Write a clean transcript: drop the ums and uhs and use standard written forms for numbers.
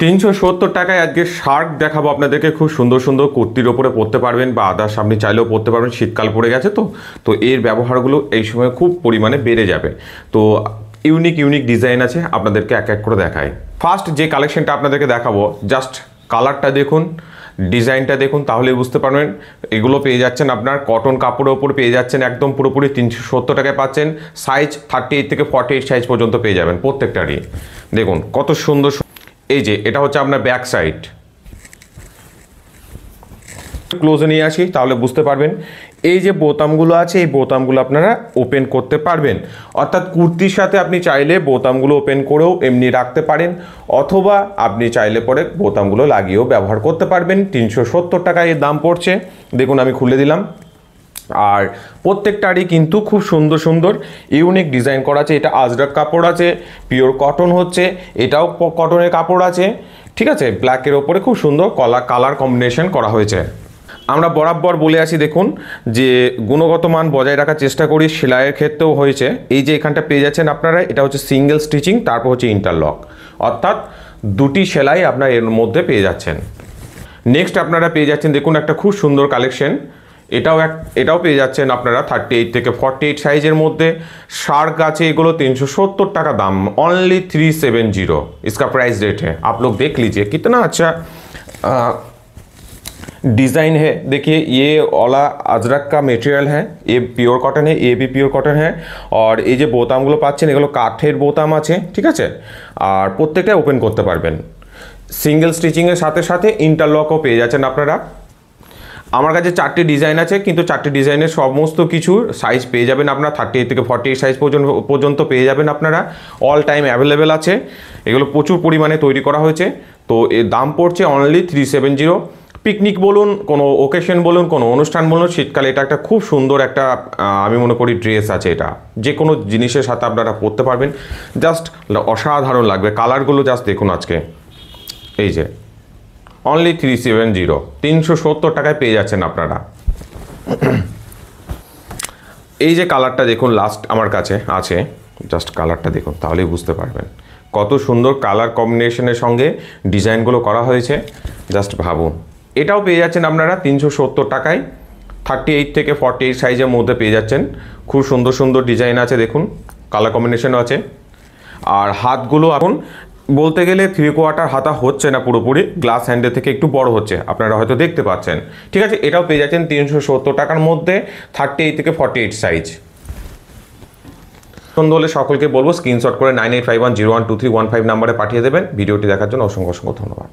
370 টাকায় আজকে শার্ক দেখাবো আপনাদেরকে। খুব সুন্দর সুন্দর কুর্তির ওপরে পরতে পারবেন বা আদার্স আপনি চাইলেও পরতে পারবেন। শীতকাল পড়ে গেছে তো এর ব্যবহারগুলো এই সময় খুব পরিমাণে বেড়ে যাবে। তো ইউনিক ডিজাইন আছে, আপনাদেরকে এক এক করে দেখাই। ফার্স্ট যে কালেকশনটা আপনাদেরকে দেখাবো, জাস্ট কালারটা দেখুন, ডিজাইনটা দেখুন, তাহলে বুঝতে পারবেন। এগুলো পেয়ে যাচ্ছেন আপনার কটন কাপড়ের ওপর পেয়ে যাচ্ছেন, একদম পুরোপুরি 370 টাকায় পাচ্ছেন। সাইজ 38 থেকে 48 সাইজ পর্যন্ত পেয়ে যাবেন প্রত্যেকটারই। দেখুন কত সুন্দর। এই যে এটা হচ্ছে আপনার ব্যাক সাইড। ক্লোজে নিয়ে আসি তাহলে বুঝতে পারবেন। এই যে বোতামগুলো আছে, এই বোতামগুলো আপনারা ওপেন করতে পারবেন, অর্থাৎ কুর্তির সাথে আপনি চাইলে বোতামগুলো ওপেন করেও এমনি রাখতে পারেন, অথবা আপনি চাইলে পরে বোতামগুলো লাগিয়েও ব্যবহার করতে পারবেন। 370 টাকায় এর দাম পড়ছে। দেখুন আমি খুলে দিলাম। আর প্রত্যেকটারই কিন্তু খুব সুন্দর সুন্দর ইউনিক ডিজাইন করা আছে। এটা আজরাক কাপড় আছে, পিওর কটন হচ্ছে, এটাও কটনের কাপড় আছে, ঠিক আছে। ব্ল্যাকের ওপরে খুব সুন্দর কালার কম্বিনেশন করা হয়েছে। আমরা বরাবর বলে আসি, দেখুন যে গুণগত মান বজায় রাখার চেষ্টা করি, সেলাইয়ের ক্ষেত্রেও হয়েছে। এই যে এখানটা পেয়ে যাচ্ছেন আপনারা, এটা হচ্ছে সিঙ্গেল স্টিচিং, তারপর হচ্ছে ইন্টারলক, অর্থাৎ দুটি সেলাই আপনার এর মধ্যে পেয়ে যাচ্ছেন। নেক্সট আপনারা পেয়ে যাচ্ছেন, দেখুন একটা খুব সুন্দর কালেকশন। এটাও পেয়ে যাচ্ছেন আপনারা 38 থেকে 48 সাইজের মধ্যে। শার্ক আছে, এগুলো 370 টাকা दाम, ओनली 370 इसका प्राइस रेट है। आप लोग देख लीजिए कितना अच्छा डिज़ाइन है। देखिए ये ओला अजरक का मटेरियल है, ये प्योर कॉटन है, ये भी प्योर कॉटन है। और এই যে বোতামগুলো পাচ্ছেন, এগুলো কাঠের বোতাম আছে, ঠিক আছে। আর প্রত্যেকটা ওপেন করতে পারবেন। সিঙ্গেল স্টিচিংয়ের সাথে সাথে ইন্টারলকও পেয়ে যাচ্ছেন আপনারা। আমার কাছে 4টি ডিজাইন আছে, কিন্তু 4টি ডিজাইনের সমস্ত কিছুর সাইজ পেয়ে যাবেন আপনারা 38 থেকে 48 সাইজ পর্যন্ত পেয়ে যাবেন আপনারা। অল টাইম অ্যাভেলেবেল আছে, এগুলো প্রচুর পরিমাণে তৈরি করা হয়েছে। তো এর দাম পড়ছে অনলি 370। পিকনিক বলুন, কোনো ওকেশন বলুন, কোনো অনুষ্ঠান বলুন, শীতকালে এটা একটা খুব সুন্দর একটা আমি মনে করি ড্রেস আছে। এটা যে কোনো জিনিসের সাথে আপনারা পরতে পারবেন, জাস্ট অসাধারণ লাগবে। কালারগুলো জাস্ট দেখুন আজকে। এই যে অনলি 370, 370 টাকায় পেয়ে যাচ্ছেন আপনারা। এই যে কালারটা দেখুন, লাস্ট আমার কাছে আছে, জাস্ট কালারটা দেখুন তাহলেই বুঝতে পারবেন কত সুন্দর কালার কম্বিনেশনের সঙ্গে ডিজাইনগুলো করা হয়েছে। জাস্ট ভাবুন। এটাও পেয়ে যাচ্ছেন আপনারা 370 টাকায়, 38 থেকে 48 সাইজের মধ্যে পেয়ে যাচ্ছেন। খুব সুন্দর সুন্দর ডিজাইন আছে, দেখুন কালার কম্বিনেশনও আছে। আর হাতগুলো এখন বলতে গেলে 3/4 হাতা হচ্ছে না, পুরোপুরি গ্লাস হ্যান্ডেল থেকে একটু বড় হচ্ছে, আপনারা হয়তো দেখতে পাচ্ছেন, ঠিক আছে। এটাও পেয়ে যাচ্ছেন 370 টাকার মধ্যে, 38 থেকে 48 সাইজ। পছন্দ হলে সকলকে বলবো স্ক্রিনশট করে 9851012315 নাম্বারে পাঠিয়ে দেবেন। ভিডিওটি দেখার জন্য অসংখ্য ধন্যবাদ।